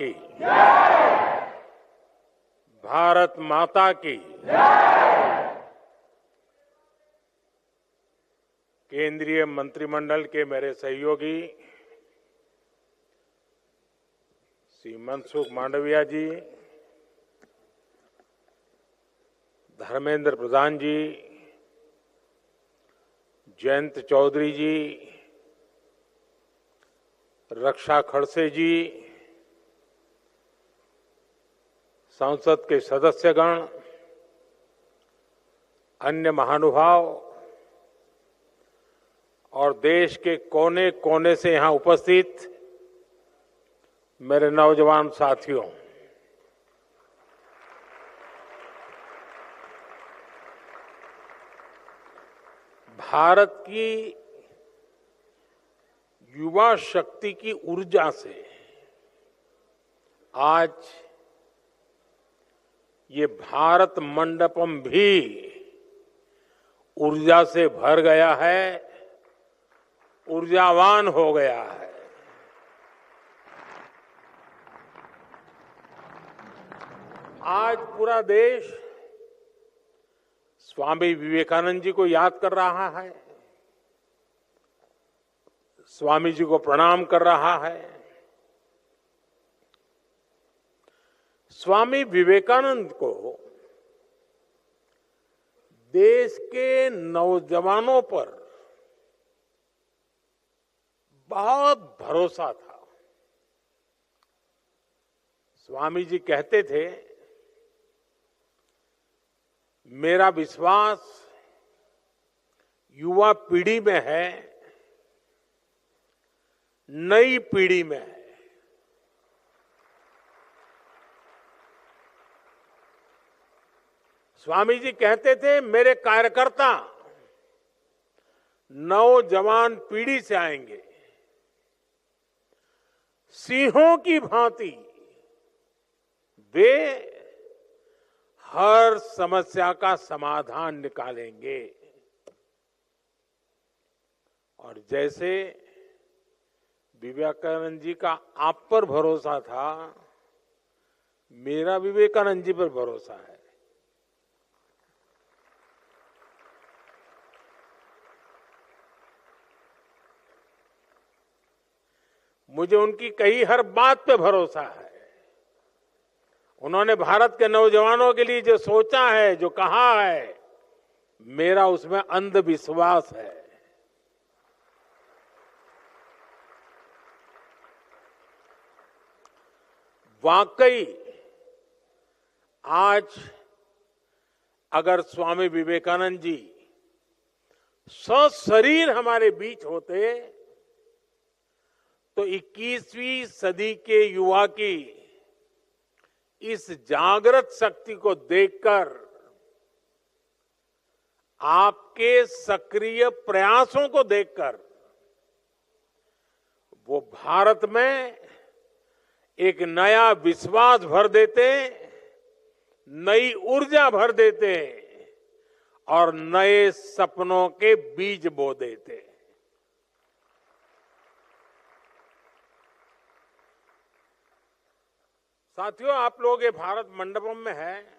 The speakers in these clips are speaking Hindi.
की, भारत माता की। केंद्रीय मंत्रिमंडल के मेरे सहयोगी श्री मनसुख मांडविया जी, धर्मेंद्र प्रधान जी, जयंत चौधरी जी, रक्षा खड़से जी, संसद के सदस्यगण, अन्य महानुभाव और देश के कोने कोने से यहां उपस्थित मेरे नौजवान साथियों, भारत की युवा शक्ति की ऊर्जा से आज ये भारत मंडपम भी ऊर्जा से भर गया है, ऊर्जावान हो गया है। आज पूरा देश स्वामी विवेकानंद जी को याद कर रहा है, स्वामी जी को प्रणाम कर रहा है। स्वामी विवेकानंद को देश के नौजवानों पर बहुत भरोसा था। स्वामी जी कहते थे, मेरा विश्वास युवा पीढ़ी में है, नई पीढ़ी में है। स्वामी जी कहते थे, मेरे कार्यकर्ता नौजवान पीढ़ी से आएंगे, सिंहों की भांति वे हर समस्या का समाधान निकालेंगे। और जैसे विवेकानंद जी का आप पर भरोसा था, मेरा विवेकानंद जी पर भरोसा है। मुझे उनकी कही हर बात पे भरोसा है। उन्होंने भारत के नौजवानों के लिए जो सोचा है, जो कहा है, मेरा उसमें अंधविश्वास है। वाकई आज अगर स्वामी विवेकानंद जी सशरीर हमारे बीच होते तो 21वीं सदी के युवा की इस जागृत शक्ति को देखकर, आपके सक्रिय प्रयासों को देखकर वो भारत में एक नया विश्वास भर देते, नई ऊर्जा भर देते और नए सपनों के बीज बो देते। साथियों, आप लोग ये भारत मंडपम में हैं।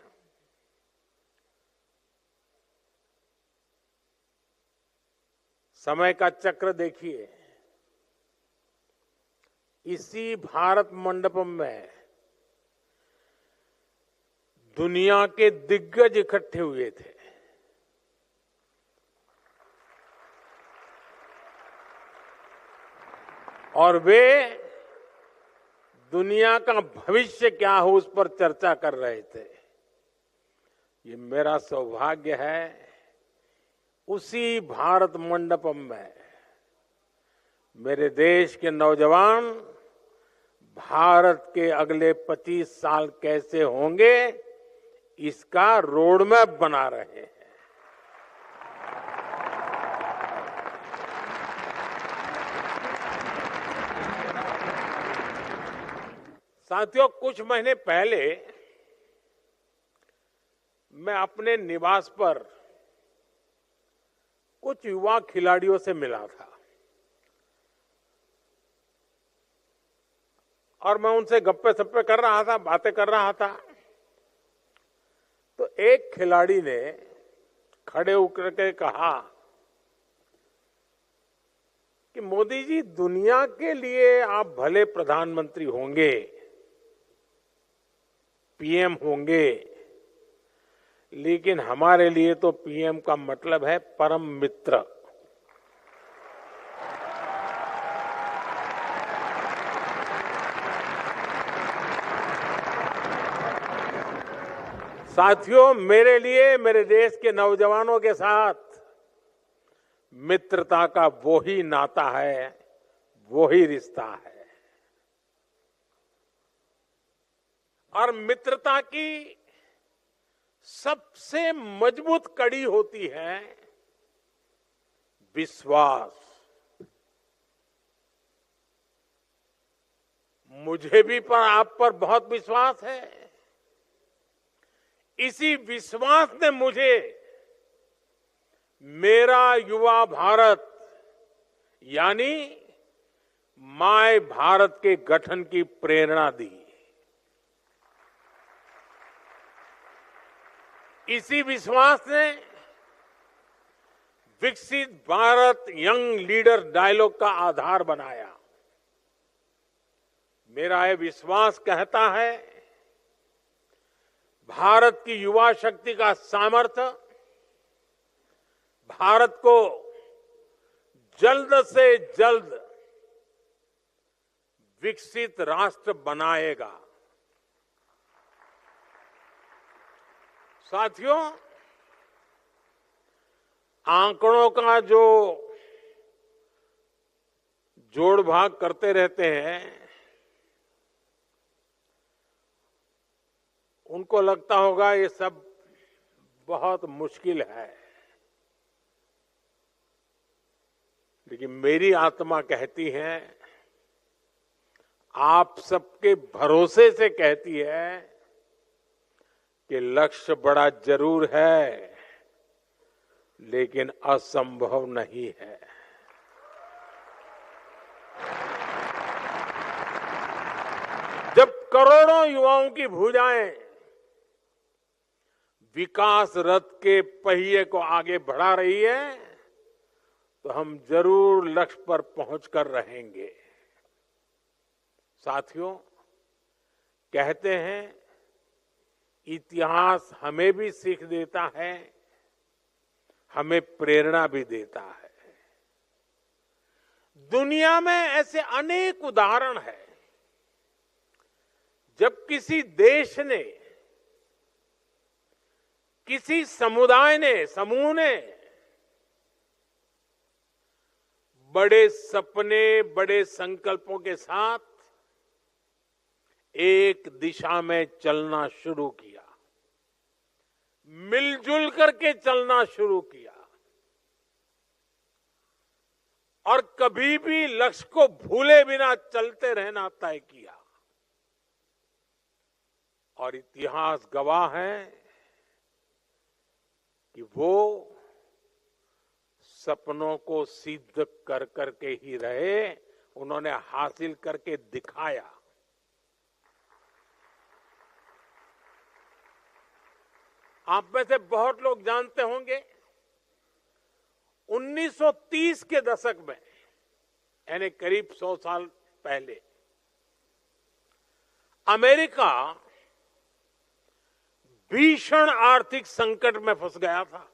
समय का चक्र देखिए। इसी भारत मंडपम में दुनिया के दिग्गज इकट्ठे हुए थे। और वे दुनिया का भविष्य क्या हो उस पर चर्चा कर रहे थे। ये मेरा सौभाग्य है, उसी भारत मंडपम में मेरे देश के नौजवान भारत के अगले 25 साल कैसे होंगे, इसका रोडमैप बना रहे हैं। साथियों, कुछ महीने पहले मैं अपने निवास पर कुछ युवा खिलाड़ियों से मिला था। और मैं उनसे गप्पे सप्पे कर रहा था, बातें कर रहा था, तो एक खिलाड़ी ने खड़े होकर के कहा कि मोदी जी, दुनिया के लिए आप भले प्रधानमंत्री होंगे, पीएम होंगे, लेकिन हमारे लिए तो पीएम का मतलब है परम मित्र। साथियों, मेरे लिए मेरे देश के नौजवानों के साथ मित्रता का वो ही नाता है, वो ही रिश्ता है। और मित्रता की सबसे मजबूत कड़ी होती है विश्वास। मुझे भी आप पर बहुत विश्वास है। इसी विश्वास ने मुझे मेरा युवा भारत यानी माय भारत के गठन की प्रेरणा दी। इसी विश्वास ने विकसित भारत यंग लीडर डायलॉग का आधार बनाया। मेरा यह विश्वास कहता है, भारत की युवा शक्ति का सामर्थ्य भारत को जल्द से जल्द विकसित राष्ट्र बनाएगा। साथियों, आंकड़ों का जो जोड़ भाग करते रहते हैं, उनको लगता होगा ये सब बहुत मुश्किल है, लेकिन मेरी आत्मा कहती है, आप सबके भरोसे से कहती है कि लक्ष्य बड़ा जरूर है, लेकिन असंभव नहीं है। जब करोड़ों युवाओं की भुजाएं विकास रथ के पहिए को आगे बढ़ा रही है, तो हम जरूर लक्ष्य पर पहुंचकर रहेंगे। साथियों, कहते हैं इतिहास हमें भी सीख देता है, हमें प्रेरणा भी देता है। दुनिया में ऐसे अनेक उदाहरण हैं जब किसी देश ने, किसी समुदाय ने, समूह ने बड़े सपने, बड़े संकल्पों के साथ एक दिशा में चलना शुरू किया, मिलजुल करके चलना शुरू किया और कभी भी लक्ष्य को भूले बिना चलते रहना तय किया। और इतिहास गवाह है कि वो सपनों को सिद्ध कर करके ही रहे, उन्होंने हासिल करके दिखाया। आप में से बहुत लोग जानते होंगे 1930 के दशक में, यानी करीब 100 साल पहले, अमेरिका भीषण आर्थिक संकट में फंस गया था।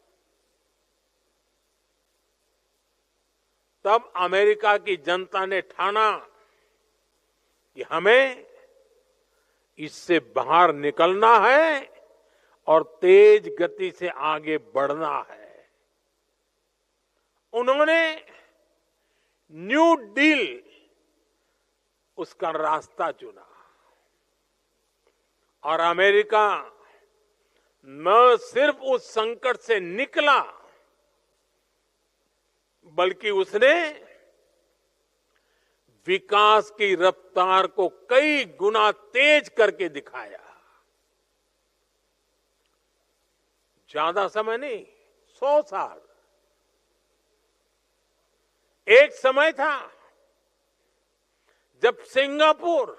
तब अमेरिका की जनता ने ठाना कि हमें इससे बाहर निकलना है और तेज गति से आगे बढ़ना है। उन्होंने न्यू डील, उसका रास्ता चुना और अमेरिका न सिर्फ उस संकट से निकला, बल्कि उसने विकास की रफ्तार को कई गुना तेज करके दिखाया। ज्यादा समय नहीं, 100 साल। एक समय था जब सिंगापुर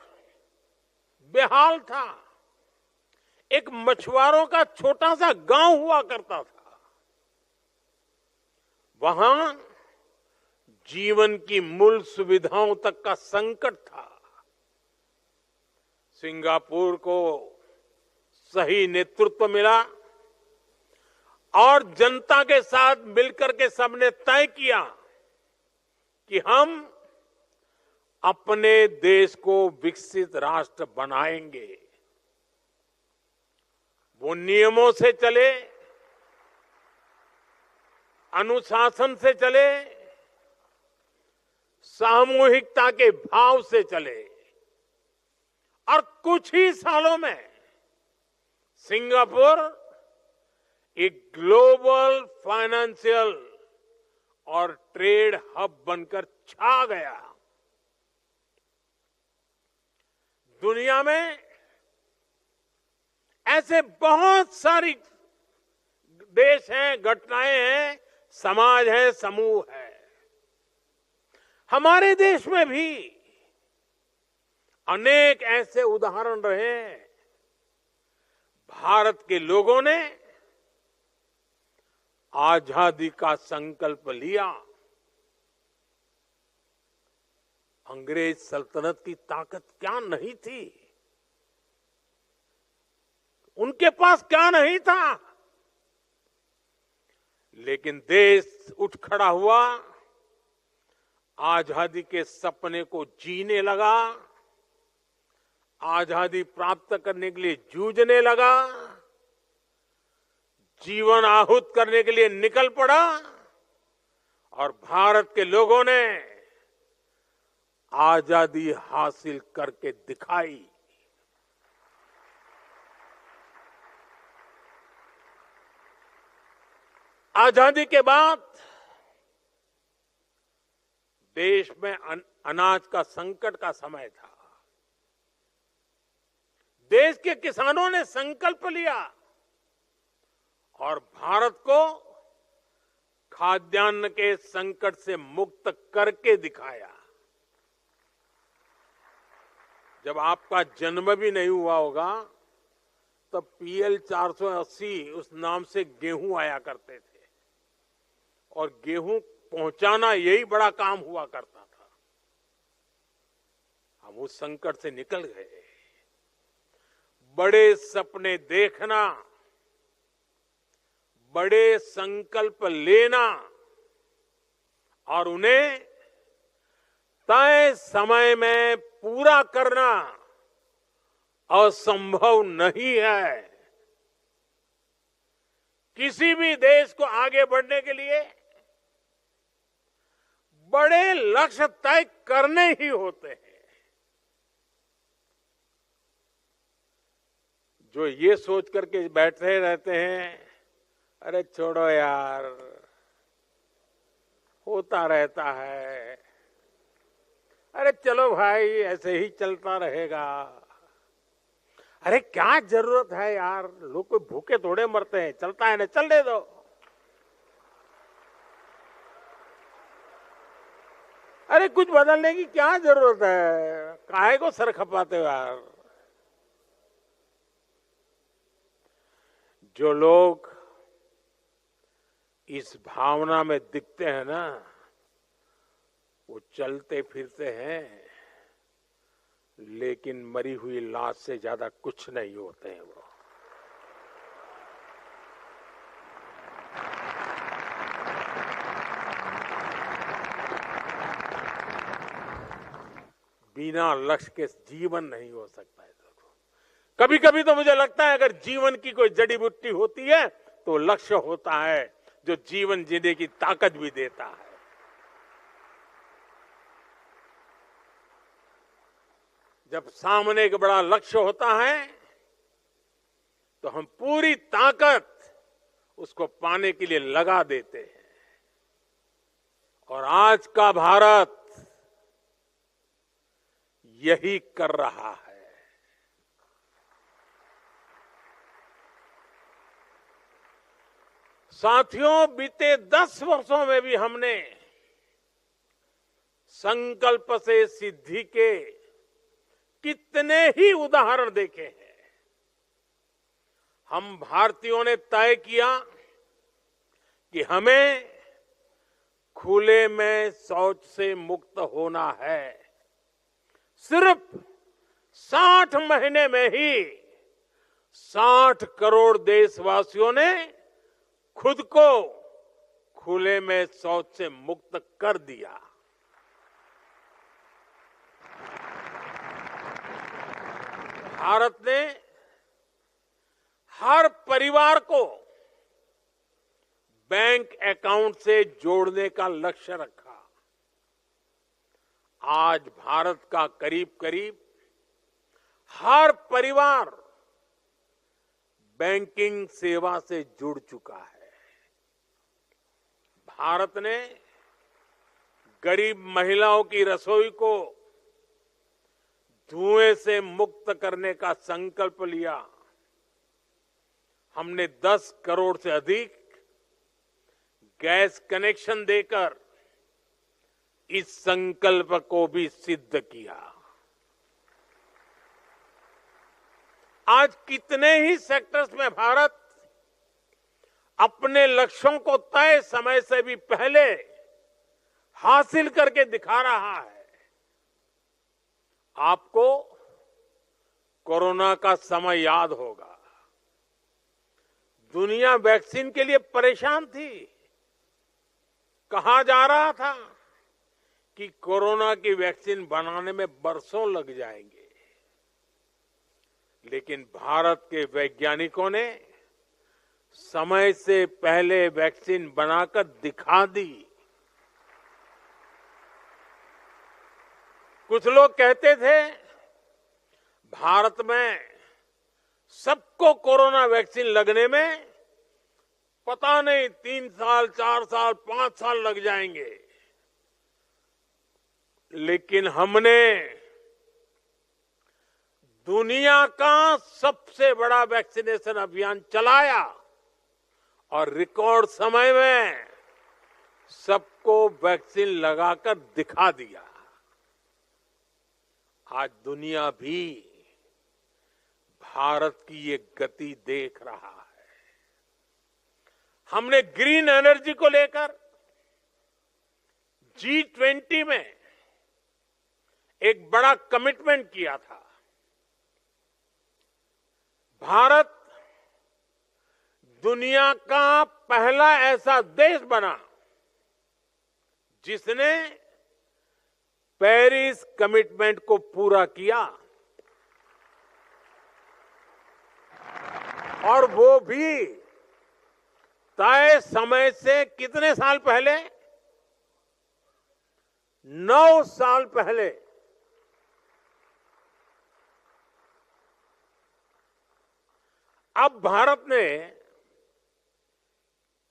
बेहाल था। एक मछुआरों का छोटा सा गांव हुआ करता था। वहां जीवन की मूल सुविधाओं तक का संकट था। सिंगापुर को सही नेतृत्व मिला और जनता के साथ मिलकर के सबने तय किया कि हम अपने देश को विकसित राष्ट्र बनाएंगे। वो नियमों से चले, अनुशासन से चले, सामूहिकता के भाव से चले और कुछ ही सालों में सिंगापुर एक ग्लोबल फाइनेंशियल और ट्रेड हब बनकर छा गया। दुनिया में ऐसे बहुत सारी देश हैं, घटनाएं हैं, समाज है, समूह है। हमारे देश में भी अनेक ऐसे उदाहरण रहे हैं। भारत के लोगों ने आजादी का संकल्प लिया। अंग्रेज सल्तनत की ताकत क्या नहीं थी, उनके पास क्या नहीं था, लेकिन देश उठ खड़ा हुआ, आजादी के सपने को जीने लगा, आजादी प्राप्त करने के लिए जूझने लगा, जीवन आहूत करने के लिए निकल पड़ा और भारत के लोगों ने आजादी हासिल करके दिखाई। आजादी के बाद देश में अनाज का संकट का समय था। देश के किसानों ने संकल्प लिया और भारत को खाद्यान्न के संकट से मुक्त करके दिखाया। जब आपका जन्म भी नहीं हुआ होगा तब PL 480 उस नाम से गेहूं आया करते थे और गेहूं पहुंचाना यही बड़ा काम हुआ करता था। हम उस संकट से निकल गए। बड़े सपने देखना, बड़े संकल्प लेना और उन्हें तय समय में पूरा करना असंभव नहीं है। किसी भी देश को आगे बढ़ने के लिए बड़े लक्ष्य तय करने ही होते हैं। जो ये सोच करके बैठे रहते हैं, अरे छोड़ो यार, होता रहता है, अरे चलो भाई ऐसे ही चलता रहेगा, अरे क्या जरूरत है यार, लोग कोई भूखे थोड़े मरते हैं, चलता है ना, चलने दो। अरे कुछ बदलने की क्या जरूरत है, काहे को सर खपाते हो यार। जो लोग इस भावना में दिखते हैं ना, वो चलते फिरते हैं लेकिन मरी हुई लाश से ज्यादा कुछ नहीं होते हैं। वो बिना लक्ष्य के जीवन नहीं हो सकता है। कभी कभी तो मुझे लगता है अगर जीवन की कोई जड़ी बूटी होती है तो लक्ष्य होता है, जो जीवन जीने की ताकत भी देता है। जब सामने एक बड़ा लक्ष्य होता है तो हम पूरी ताकत उसको पाने के लिए लगा देते हैं। और आज का भारत यही कर रहा है। साथियों, बीते 10 वर्षों में भी हमने संकल्प से सिद्धि के कितने ही उदाहरण देखे हैं। हम भारतीयों ने तय किया कि हमें खुले में शौच से मुक्त होना है। सिर्फ 60 महीने में ही 60 करोड़ देशवासियों ने खुद को खुले में शौच से मुक्त कर दिया। भारत ने हर परिवार को बैंक अकाउंट से जोड़ने का लक्ष्य रखा। आज भारत का करीब करीब हर परिवार बैंकिंग सेवा से जुड़ चुका है। भारत ने गरीब महिलाओं की रसोई को धुएं से मुक्त करने का संकल्प लिया। हमने 10 करोड़ से अधिक गैस कनेक्शन देकर इस संकल्प को भी सिद्ध किया। आज कितने ही सेक्टर्स में भारत अपने लक्ष्यों को तय समय से भी पहले हासिल करके दिखा रहा है। आपको कोरोना का समय याद होगा। दुनिया वैक्सीन के लिए परेशान थी। कहा जा रहा था कि कोरोना की वैक्सीन बनाने में बरसों लग जाएंगे, लेकिन भारत के वैज्ञानिकों ने समय से पहले वैक्सीन बनाकर दिखा दी। कुछ लोग कहते थे भारत में सबको कोरोना वैक्सीन लगने में पता नहीं 3 साल, 4 साल, 5 साल लग जाएंगे, लेकिन हमने दुनिया का सबसे बड़ा वैक्सीनेशन अभियान चलाया और रिकॉर्ड समय में सबको वैक्सीन लगाकर दिखा दिया। आज दुनिया भी भारत की ये गति देख रहा है। हमने ग्रीन एनर्जी को लेकर G20 में एक बड़ा कमिटमेंट किया था। भारत दुनिया का पहला ऐसा देश बना जिसने पेरिस कमिटमेंट को पूरा किया, और वो भी तय समय से कितने साल पहले? 9 साल पहले। अब भारत ने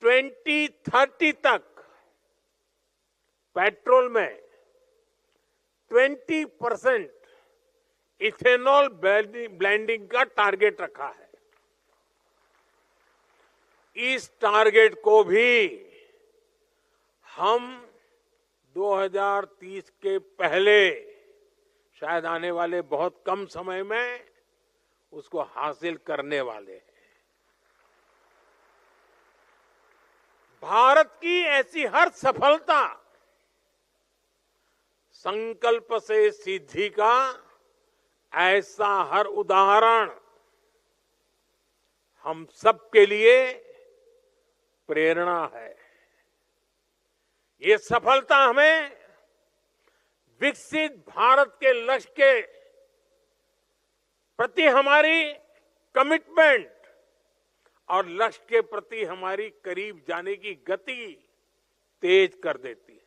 2030 तक पेट्रोल में 20% इथेनॉल ब्लेंडिंग का टारगेट रखा है। इस टारगेट को भी हम 2030 के पहले, शायद आने वाले बहुत कम समय में, उसको हासिल करने वाले हैं। भारत की ऐसी हर सफलता संकल्प से सिद्धि का ऐसा हर उदाहरण हम सबके लिए प्रेरणा है। ये सफलता हमें विकसित भारत के लक्ष्य के प्रति हमारी कमिटमेंट और लक्ष्य के प्रति हमारी करीब जाने की गति तेज कर देती है।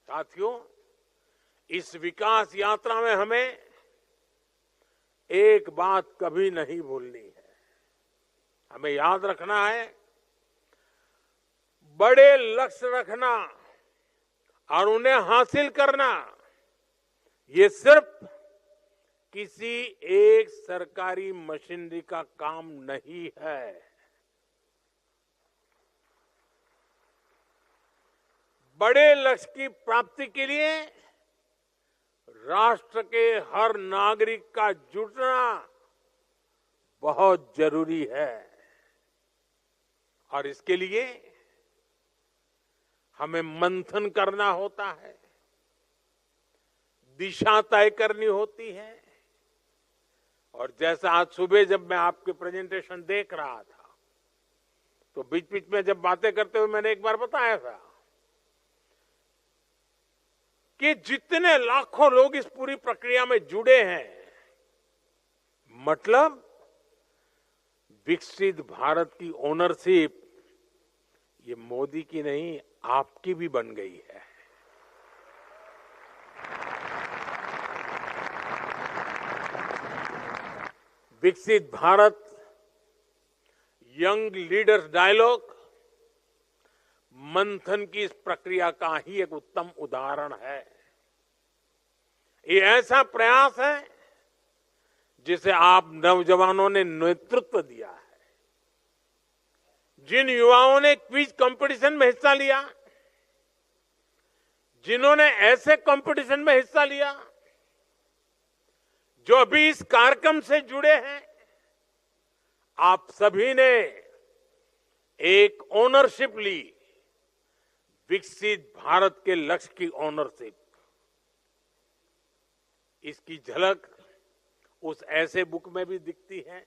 साथियों, इस विकास यात्रा में हमें एक बात कभी नहीं भूलनी है। हमें याद रखना है, बड़े लक्ष्य रखना और उन्हें हासिल करना ये सिर्फ किसी एक सरकारी मशीनरी का काम नहीं है। बड़े लक्ष्य की प्राप्ति के लिए राष्ट्र के हर नागरिक का जुटना बहुत जरूरी है और इसके लिए हमें मंथन करना होता है, दिशा तय करनी होती है। और जैसा आज सुबह जब मैं आपके प्रेजेंटेशन देख रहा था तो बीच बीच में जब बातें करते हुए मैंने एक बार बताया था कि जितने लाखों लोग इस पूरी प्रक्रिया में जुड़े हैं, मतलब विकसित भारत की ओनरशिप ये मोदी की नहीं, आपकी भी बन गई है। विकसित भारत यंग लीडर्स डायलॉग मंथन की इस प्रक्रिया का ही एक उत्तम उदाहरण है। ये ऐसा प्रयास है जिसे आप नौजवानों ने नेतृत्व दिया है। जिन युवाओं ने क्विज कंपटीशन में हिस्सा लिया, जिन्होंने ऐसे कंपटीशन में हिस्सा लिया, जो अभी इस कार्यक्रम से जुड़े हैं, आप सभी ने एक ओनरशिप ली, विकसित भारत के लक्ष्य की ओनरशिप। इसकी झलक उस ऐसे बुक में भी दिखती है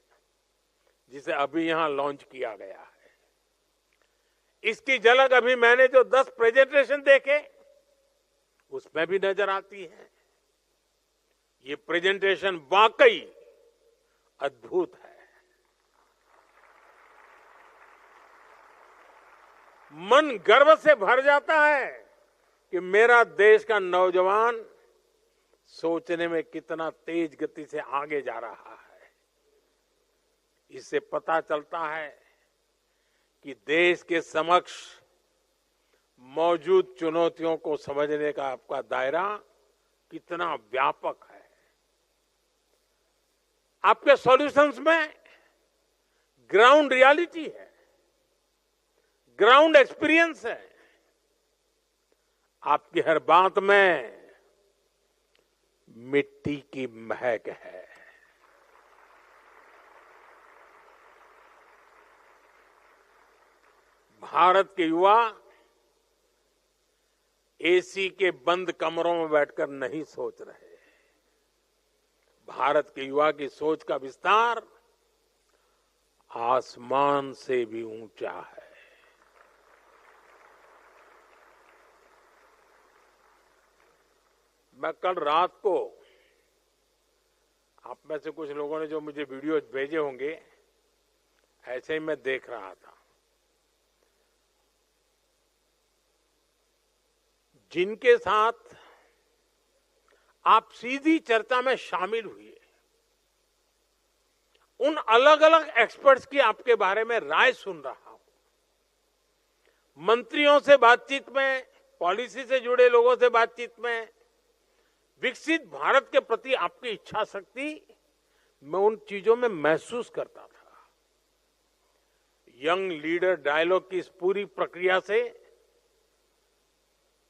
जिसे अभी यहां लॉन्च किया गया है। इसकी झलक अभी मैंने जो 10 प्रेजेंटेशन देखे उसमें भी नजर आती है। ये प्रेजेंटेशन वाकई अद्भुत है। मन गर्व से भर जाता है कि मेरा देश का नौजवान सोचने में कितना तेज गति से आगे जा रहा है। इससे पता चलता है कि देश के समक्ष मौजूद चुनौतियों को समझने का आपका दायरा कितना व्यापक है। आपके सॉल्यूशंस में ग्राउंड रियलिटी है, ग्राउंड एक्सपीरियंस है, आपकी हर बात में मिट्टी की महक है। भारत के युवा एसी के बंद कमरों में बैठकर नहीं सोच रहे। भारत के युवा की सोच का विस्तार आसमान से भी ऊंचा है। मैं कल रात को, आप में से कुछ लोगों ने जो मुझे वीडियो भेजे होंगे, ऐसे ही मैं देख रहा था। जिनके साथ आप सीधी चर्चा में शामिल हुए, उन अलग अलग एक्सपर्ट्स की आपके बारे में राय सुन रहा हूं। मंत्रियों से बातचीत में, पॉलिसी से जुड़े लोगों से बातचीत में, विकसित भारत के प्रति आपकी इच्छा शक्ति मैं उन चीजों में महसूस करता था। यंग लीडर डायलॉग की इस पूरी प्रक्रिया से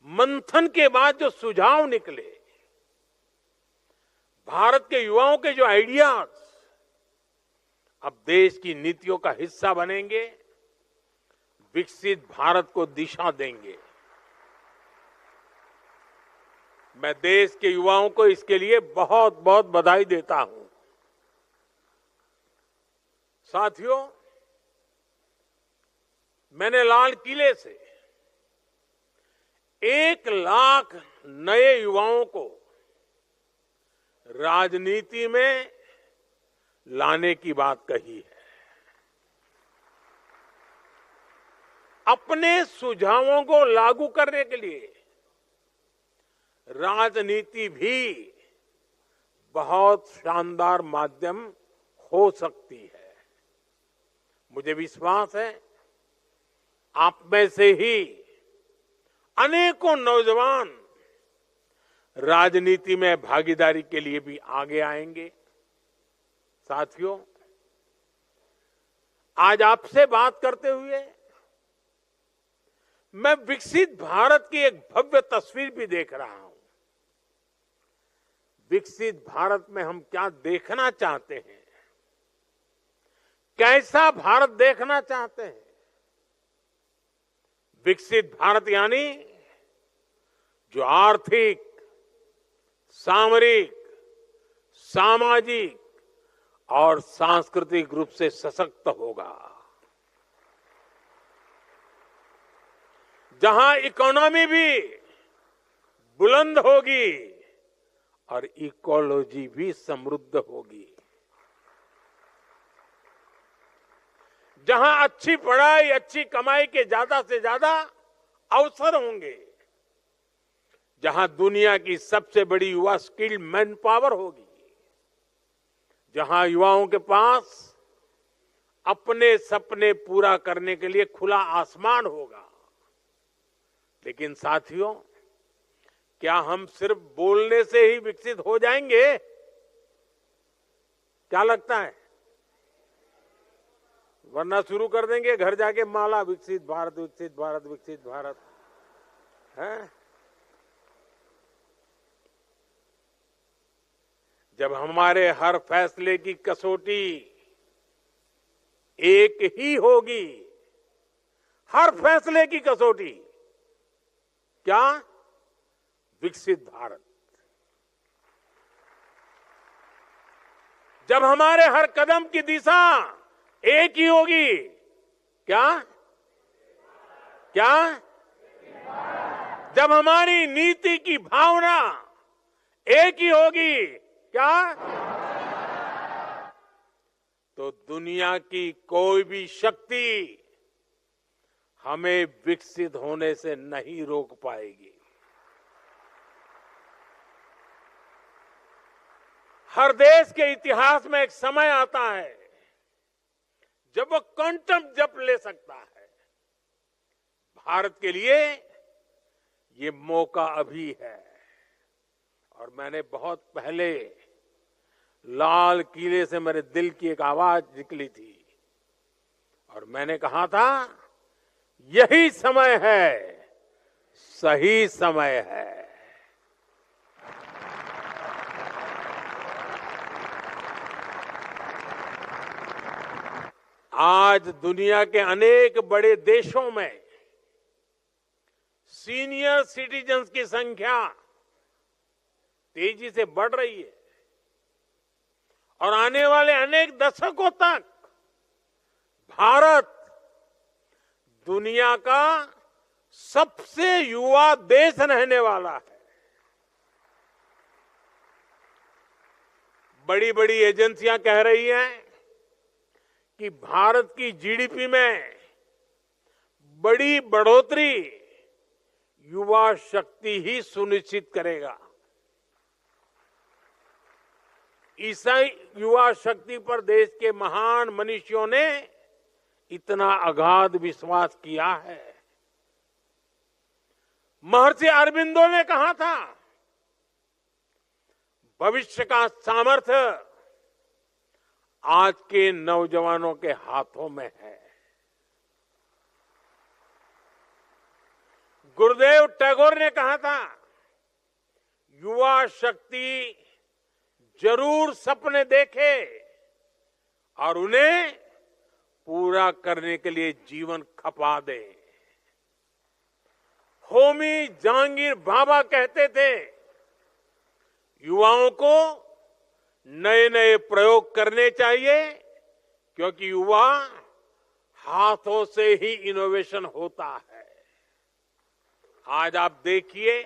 मंथन के बाद जो सुझाव निकले, भारत के युवाओं के जो आइडियाज अब देश की नीतियों का हिस्सा बनेंगे, विकसित भारत को दिशा देंगे। मैं देश के युवाओं को इसके लिए बहुत बहुत बधाई देता हूं। साथियों, मैंने लाल किले से 1 लाख नए युवाओं को राजनीति में लाने की बात कही है। अपने सुझावों को लागू करने के लिए राजनीति भी बहुत शानदार माध्यम हो सकती है। मुझे विश्वास है आप में से ही अनेकों नौजवान राजनीति में भागीदारी के लिए भी आगे आएंगे। साथियों, आज आपसे बात करते हुए मैं विकसित भारत की एक भव्य तस्वीर भी देख रहा हूं। विकसित भारत में हम क्या देखना चाहते हैं, कैसा भारत देखना चाहते हैं। विकसित भारत यानी जो आर्थिक, सामरिक, सामाजिक और सांस्कृतिक रूप से सशक्त होगा, जहां इकोनॉमी भी बुलंद होगी और इकोलॉजी भी समृद्ध होगी, जहां अच्छी पढ़ाई, अच्छी कमाई के ज्यादा से ज्यादा अवसर होंगे, जहां दुनिया की सबसे बड़ी युवा स्किल्ड मैन पावर होगी, जहां युवाओं के पास अपने सपने पूरा करने के लिए खुला आसमान होगा। लेकिन साथियों, क्या हम सिर्फ बोलने से ही विकसित हो जाएंगे? क्या लगता है? वरना शुरू कर देंगे घर जाके माला, विकसित भारत, विकसित भारत, विकसित भारत है। जब हमारे हर फैसले की कसौटी एक ही होगी, हर फैसले की कसौटी क्या? विकसित भारत। जब हमारे हर कदम की दिशा एक ही होगी, क्या? क्या? जब हमारी नीति की भावना एक ही होगी, क्या? तो दुनिया की कोई भी शक्ति हमें विकसित होने से नहीं रोक पाएगी। हर देश के इतिहास में एक समय आता है जब वो क्वांटम जंप ले सकता है। भारत के लिए ये मौका अभी है। और मैंने बहुत पहले लाल किले से मेरे दिल की एक आवाज निकली थी और मैंने कहा था, यही समय है, सही समय है। आज दुनिया के अनेक बड़े देशों में सीनियर सिटीजन्स की संख्या तेजी से बढ़ रही है और आने वाले अनेक दशकों तक भारत दुनिया का सबसे युवा देश रहने वाला है। बड़ी बड़ी एजेंसियां कह रही हैं कि भारत की जीडीपी में बड़ी बढ़ोतरी युवा शक्ति ही सुनिश्चित करेगा। इसी युवा शक्ति पर देश के महान मनीषियों ने इतना अगाध विश्वास किया है। महर्षि अरबिंदो ने कहा था, भविष्य का सामर्थ्य आज के नौजवानों के हाथों में है। गुरुदेव टैगोर ने कहा था, युवा शक्ति जरूर सपने देखे और उन्हें पूरा करने के लिए जीवन खपा दे। होमी जहांगीर भाभा कहते थे, युवाओं को नए नए प्रयोग करने चाहिए क्योंकि युवा हाथों से ही इनोवेशन होता है। आज आप देखिए,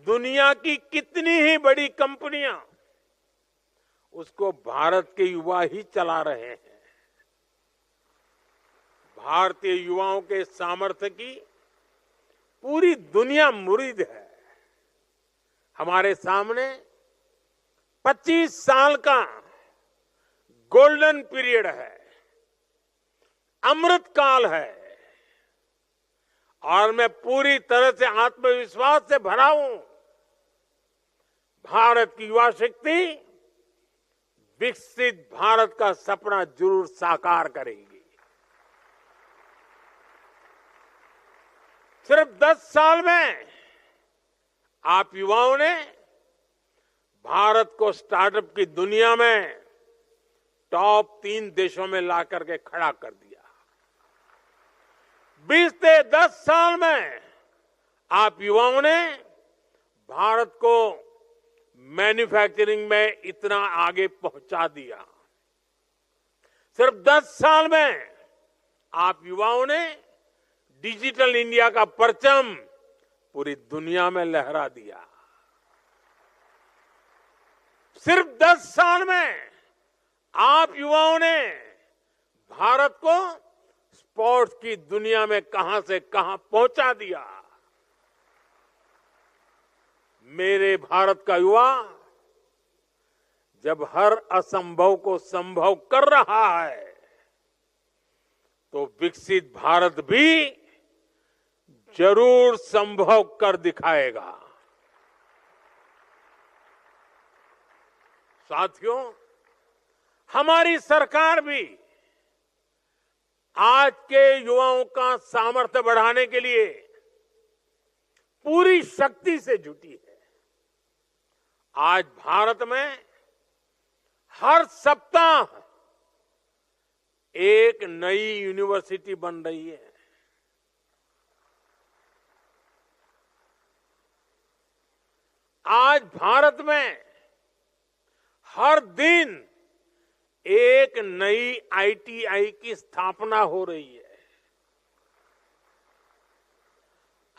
दुनिया की कितनी ही बड़ी कंपनियां उसको भारत के युवा ही चला रहे हैं। भारतीय युवाओं के सामर्थ्य की पूरी दुनिया मुरीद है। हमारे सामने 25 साल का गोल्डन पीरियड है, अमृत काल है और मैं पूरी तरह से आत्मविश्वास से भरा हूं। भारत की युवा शक्ति विकसित भारत का सपना जरूर साकार करेगी। सिर्फ 10 साल में आप युवाओं ने भारत को स्टार्टअप की दुनिया में टॉप 3 देशों में ला करके खड़ा कर दिया। 20 से 10 साल में आप युवाओं ने भारत को मैन्युफैक्चरिंग में इतना आगे पहुंचा दिया। सिर्फ 10 साल में आप युवाओं ने डिजिटल इंडिया का परचम पूरी दुनिया में लहरा दिया। सिर्फ 10 साल में आप युवाओं ने भारत को स्पोर्ट्स की दुनिया में कहां से कहां पहुंचा दिया। मेरे भारत का युवा जब हर असंभव को संभव कर रहा है तो विकसित भारत भी जरूर संभव कर दिखाएगा। साथियों, हमारी सरकार भी आज के युवाओं का सामर्थ्य बढ़ाने के लिए पूरी शक्ति से जुटी है। आज भारत में हर सप्ताह एक नई यूनिवर्सिटी बन रही है। आज भारत में हर दिन एक नई आईटीआई की स्थापना हो रही है।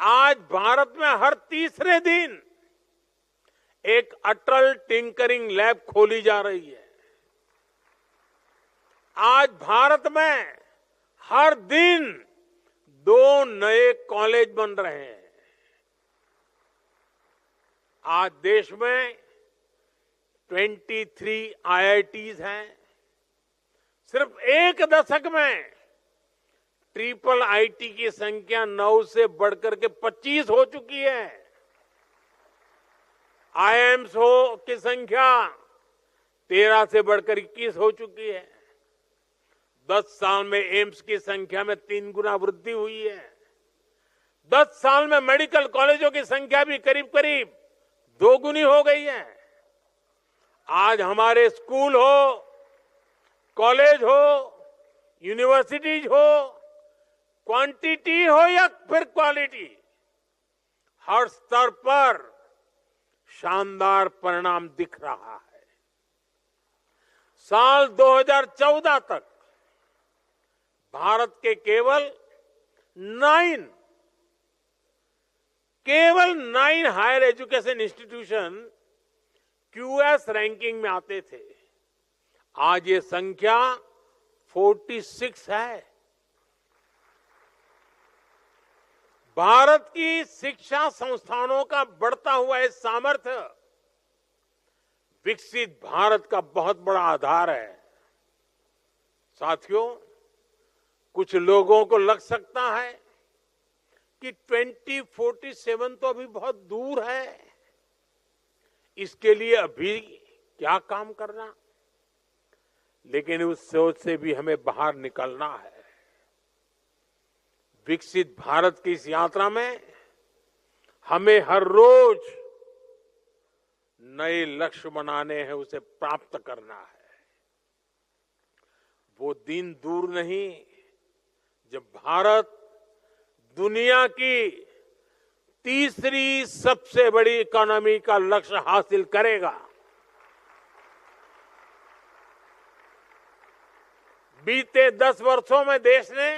आज भारत में हर तीसरे दिन एक अटल टिंकरिंग लैब खोली जा रही है। आज भारत में हर दिन 2 नए कॉलेज बन रहे हैं। आज देश में 23 आईआईटीज हैं। सिर्फ एक दशक में ट्रिपल आईटी की संख्या 9 से बढ़कर के 25 हो चुकी है। आईआईएम्स की संख्या 13 से बढ़कर 21 हो चुकी है। 10 साल में एम्स की संख्या में 3 गुना वृद्धि हुई है। 10 साल में मेडिकल कॉलेजों की संख्या भी करीब करीब 2 गुनी हो गई है। आज हमारे स्कूल हो, कॉलेज हो, यूनिवर्सिटीज हो, क्वांटिटी हो या फिर क्वालिटी, हर स्तर पर शानदार परिणाम दिख रहा है। साल 2014 तक भारत के केवल 9 higher education institution QS ranking में आते थे। आज ये संख्या 46 है। भारत की शिक्षा संस्थानों का बढ़ता हुआ ये सामर्थ्य विकसित भारत का बहुत बड़ा आधार है। साथियों, कुछ लोगों को लग सकता है कि 2047 तो अभी बहुत दूर है, इसके लिए अभी क्या काम करना। लेकिन उस सोच से भी हमें बाहर निकलना है। विकसित भारत की इस यात्रा में हमें हर रोज नए लक्ष्य बनाने हैं, उसे प्राप्त करना है। वो दिन दूर नहीं जब भारत दुनिया की तीसरी सबसे बड़ी इकोनॉमी का लक्ष्य हासिल करेगा। बीते 10 वर्षों में देश ने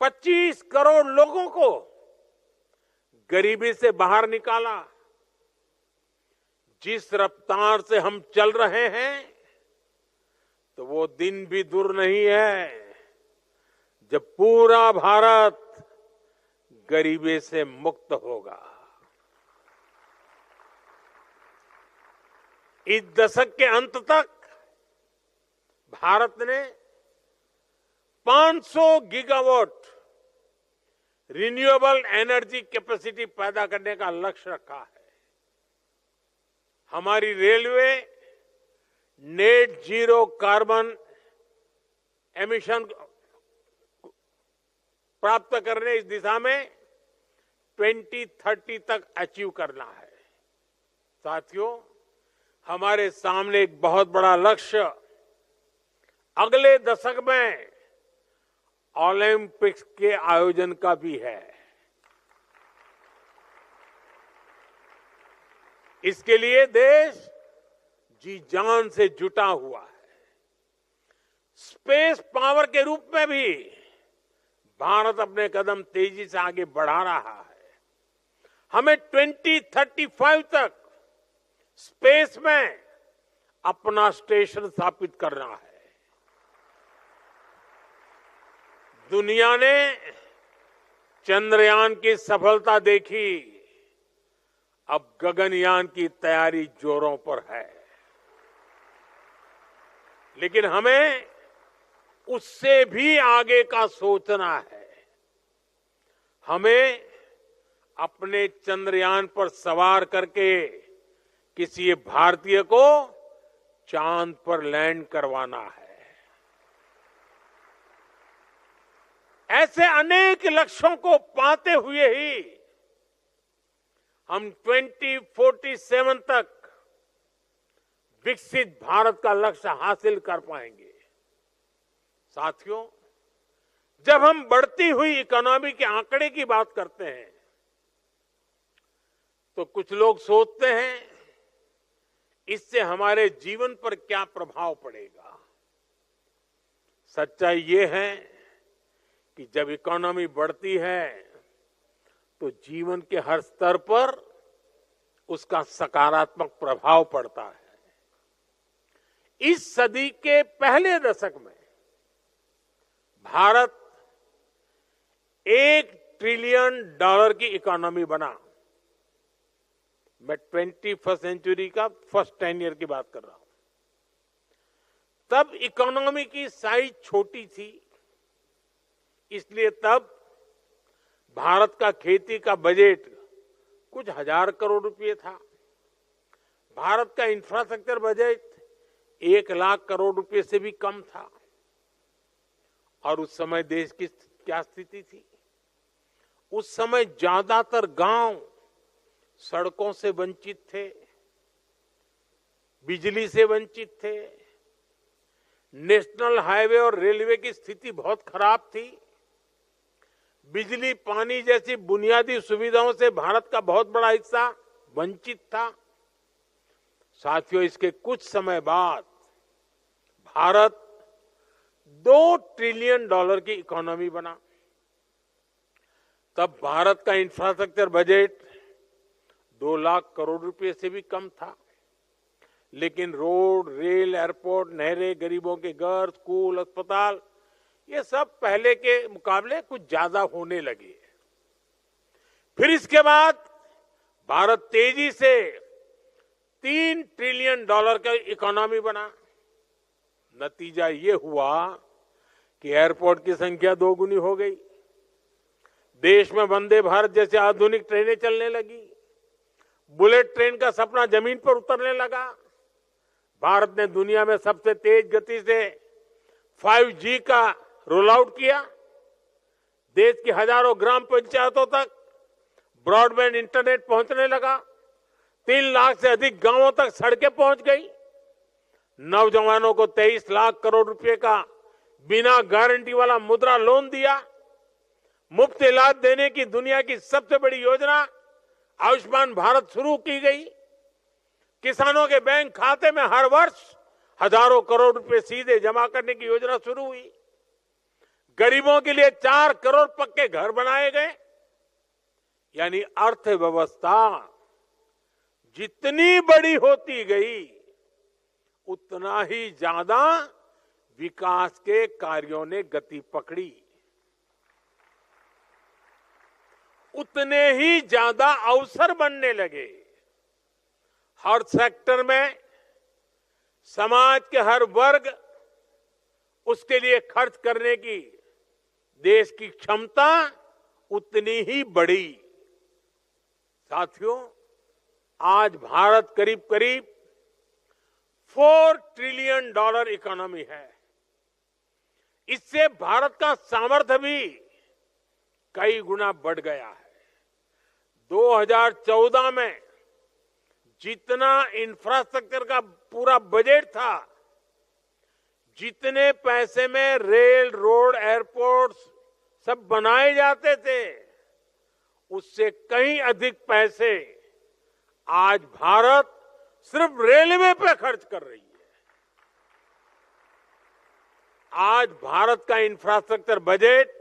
25 करोड़ लोगों को गरीबी से बाहर निकाला। जिस रफ्तार से हम चल रहे हैं तो वो दिन भी दूर नहीं है जब पूरा भारत गरीबी से मुक्त होगा। इस दशक के अंत तक भारत ने 500 गीगावाट रिन्यूएबल एनर्जी कैपेसिटी पैदा करने का लक्ष्य रखा है। हमारी railway net zero carbon emission प्राप्त करने इस दिशा में 2030 तक अचीव करना है। साथियों, हमारे सामने एक बहुत बड़ा लक्ष्य अगले दशक में ओलंपिक्स के आयोजन का भी है। इसके लिए देश जी जान से जुटा हुआ है। स्पेस पावर के रूप में भी भारत अपने कदम तेजी से आगे बढ़ा रहा है। हमें 2035 तक स्पेस में अपना स्टेशन स्थापित करना है। दुनिया ने चंद्रयान की सफलता देखी, अब गगनयान की तैयारी जोरों पर है। लेकिन हमें उससे भी आगे का सोचना है। हमें अपने चंद्रयान पर सवार करके किसी भारतीय को चांद पर लैंड करवाना है। ऐसे अनेक लक्ष्यों को पाते हुए ही हम 2047 तक विकसित भारत का लक्ष्य हासिल कर पाएंगे। साथियों, जब हम बढ़ती हुई इकोनॉमी के आंकड़े की बात करते हैं तो कुछ लोग सोचते हैं इससे हमारे जीवन पर क्या प्रभाव पड़ेगा। सच्चाई ये है कि जब इकोनॉमी बढ़ती है तो जीवन के हर स्तर पर उसका सकारात्मक प्रभाव पड़ता है। इस सदी के पहले दशक में भारत $1 ट्रिलियन की इकोनॉमी बना। मैं 21st सेंचुरी का फर्स्ट 10 ईयर की बात कर रहा हूं। तब इकोनॉमी की साइज छोटी थी, इसलिए तब भारत का खेती का बजट कुछ 1000 करोड़ रुपए था। भारत का इंफ्रास्ट्रक्चर बजट 1 लाख करोड़ रुपए से भी कम था। और उस समय देश की क्या स्थिति थी? उस समय ज्यादातर गांव सड़कों से वंचित थे, बिजली से वंचित थे, नेशनल हाईवे और रेलवे की स्थिति बहुत खराब थी। बिजली, पानी जैसी बुनियादी सुविधाओं से भारत का बहुत बड़ा हिस्सा वंचित था। साथियों, इसके कुछ समय बाद भारत $2 ट्रिलियन की इकोनॉमी बना। तब भारत का इंफ्रास्ट्रक्चर बजट 2 लाख करोड़ रुपए से भी कम था। लेकिन रोड, रेल, एयरपोर्ट, नहरें, गरीबों के घर, स्कूल, अस्पताल, ये सब पहले के मुकाबले कुछ ज्यादा होने लगे। फिर इसके बाद भारत तेजी से $3 ट्रिलियन का इकोनॉमी बना। नतीजा ये हुआ कि एयरपोर्ट की संख्या 2 गुनी हो गई। देश में वंदे भारत जैसे आधुनिक ट्रेनें चलने लगी। बुलेट ट्रेन का सपना जमीन पर उतरने लगा। भारत ने दुनिया में सबसे तेज गति से 5G का रोल आउट किया। देश की हजारों ग्राम पंचायतों तक ब्रॉडबैंड इंटरनेट पहुंचने लगा। 3 लाख से अधिक गांवों तक सड़कें पहुंच गई। नौजवानों को 23 लाख करोड़ रुपए का बिना गारंटी वाला मुद्रा लोन दिया। मुफ्त इलाज देने की दुनिया की सबसे बड़ी योजना आयुष्मान भारत शुरू की गई। किसानों के बैंक खाते में हर वर्ष हजारों करोड़ रुपए सीधे जमा करने की योजना शुरू हुई। गरीबों के लिए 4 करोड़ पक्के घर बनाए गए। यानी अर्थव्यवस्था जितनी बड़ी होती गई उतना ही ज्यादा विकास के कार्यों ने गति पकड़ी, उतने ही ज्यादा अवसर बनने लगे। हर सेक्टर में समाज के हर वर्ग उसके लिए खर्च करने की देश की क्षमता उतनी ही बढ़ी। साथियों, आज भारत करीब करीब $4 ट्रिलियन इकोनॉमी है। इससे भारत का सामर्थ्य भी कई गुना बढ़ गया है। 2014 में जितना इंफ्रास्ट्रक्चर का पूरा बजट था, जितने पैसे में रेल, रोड, एयरपोर्ट्स सब बनाए जाते थे, उससे कहीं अधिक पैसे आज भारत सिर्फ रेलवे पे खर्च कर रही है। आज भारत का इंफ्रास्ट्रक्चर बजट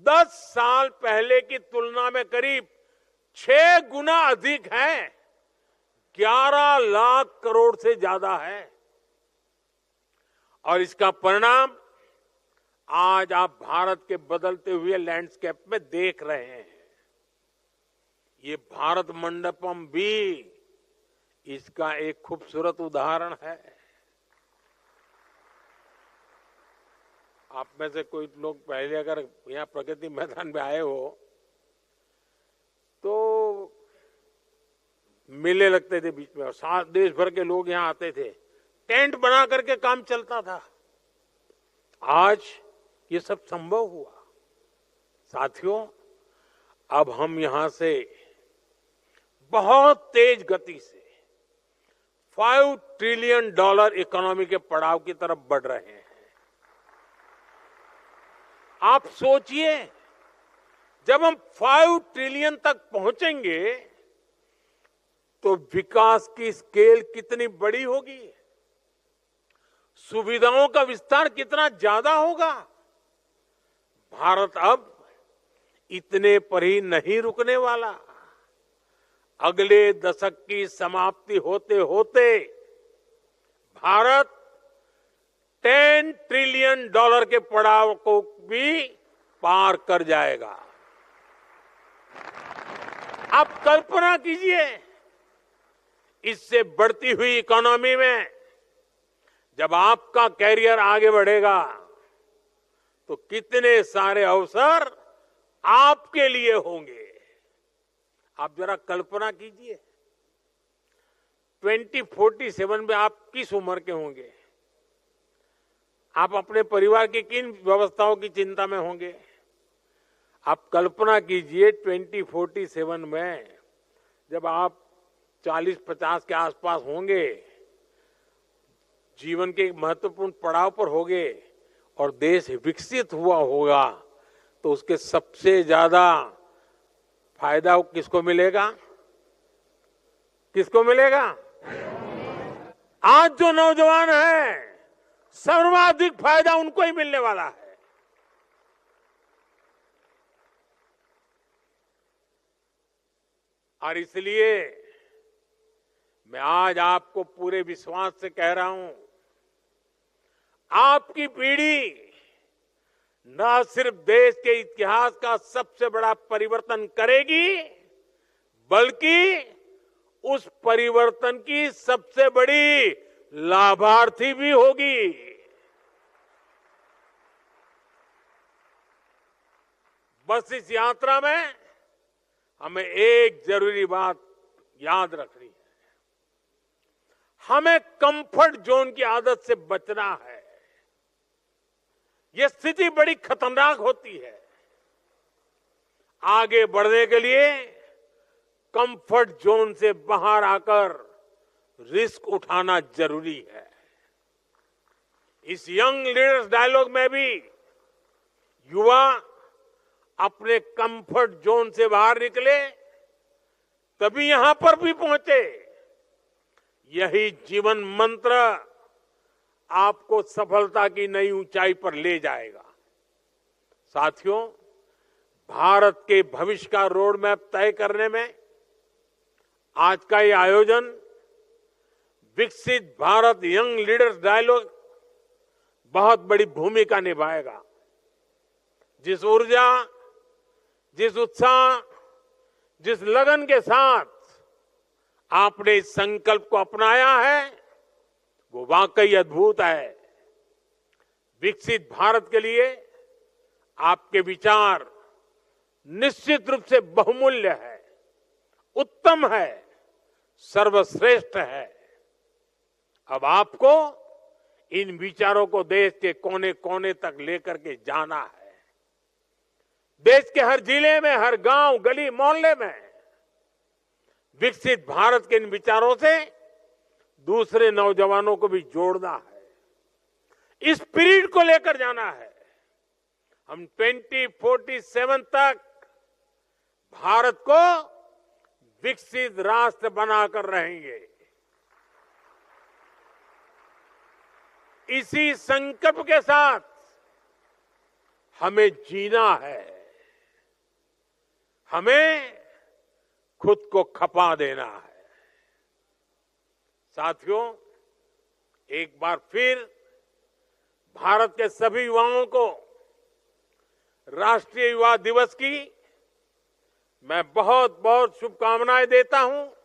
10 साल पहले की तुलना में करीब 6 गुना अधिक है, 11 लाख करोड़ से ज्यादा है। और इसका परिणाम आज आप भारत के बदलते हुए लैंडस्केप में देख रहे हैं। ये भारत मंडपम भी इसका एक खूबसूरत उदाहरण है। आप में से कोई लोग पहले अगर यहाँ प्रगति मैदान में आए हो तो मेले लगते थे बीच में, और साथ देश भर के लोग यहाँ आते थे, टेंट बना करके काम चलता था। आज ये सब संभव हुआ। साथियों, अब हम यहां से बहुत तेज गति से $5 ट्रिलियन इकोनॉमी के पड़ाव की तरफ बढ़ रहे हैं। आप सोचिए, जब हम 5 ट्रिलियन तक पहुंचेंगे तो विकास की स्केल कितनी बड़ी होगी, सुविधाओं का विस्तार कितना ज्यादा होगा। भारत अब इतने पर ही नहीं रुकने वाला। अगले दशक की समाप्ति होते होते भारत $10 ट्रिलियन के पड़ाव को भी पार कर जाएगा। आप कल्पना कीजिए, इससे बढ़ती हुई इकोनॉमी में जब आपका कैरियर आगे बढ़ेगा तो कितने सारे अवसर आपके लिए होंगे। आप जरा कल्पना कीजिए, 2047 में आप किस उम्र के होंगे, आप अपने परिवार की किन व्यवस्थाओं की चिंता में होंगे। आप कल्पना कीजिए 2047 में जब आप 40-50 के आसपास होंगे, जीवन के एक महत्वपूर्ण पड़ाव पर होंगे और देश विकसित हुआ होगा, तो उसके सबसे ज्यादा फायदा किसको मिलेगा? किसको मिलेगा? आज जो नौजवान है, सर्वाधिक फायदा उनको ही मिलने वाला है। और इसलिए मैं आज आपको पूरे विश्वास से कह रहा हूं, आपकी पीढ़ी न सिर्फ देश के इतिहास का सबसे बड़ा परिवर्तन करेगी, बल्कि उस परिवर्तन की सबसे बड़ी लाभार्थी भी होगी। बस इस यात्रा में हमें एक जरूरी बात याद रखनी है, हमें कंफर्ट जोन की आदत से बचना है। यह स्थिति बड़ी खतरनाक होती है। आगे बढ़ने के लिए कंफर्ट जोन से बाहर आकर रिस्क उठाना जरूरी है। इस यंग लीडर्स डायलॉग में भी युवा अपने कंफर्ट जोन से बाहर निकले, तभी यहां पर भी पहुंचे। यही जीवन मंत्र आपको सफलता की नई ऊंचाई पर ले जाएगा। साथियों, भारत के भविष्य का रोड मैप तय करने में आज का ये आयोजन विकसित भारत यंग लीडर्स डायलॉग बहुत बड़ी भूमिका निभाएगा। जिस ऊर्जा, जिस उत्साह, जिस लगन के साथ आपने इस संकल्प को अपनाया है, वो वाकई अद्भुत है। विकसित भारत के लिए आपके विचार निश्चित रूप से बहुमूल्य है, उत्तम है, सर्वश्रेष्ठ है। अब आपको इन विचारों को देश के कोने कोने तक लेकर के जाना है। देश के हर जिले में, हर गांव, गली, मोहल्ले में विकसित भारत के इन विचारों से दूसरे नौजवानों को भी जोड़ना है। इस स्पिरिट को लेकर जाना है। हम 2047 तक भारत को विकसित राष्ट्र बनाकर रहेंगे। इसी संकल्प के साथ हमें जीना है। हमें खुद को खपा देना है। साथियों, एक बार फिर भारत के सभी युवाओं को राष्ट्रीय युवा दिवस की मैं बहुत बहुत शुभकामनाएं देता हूं।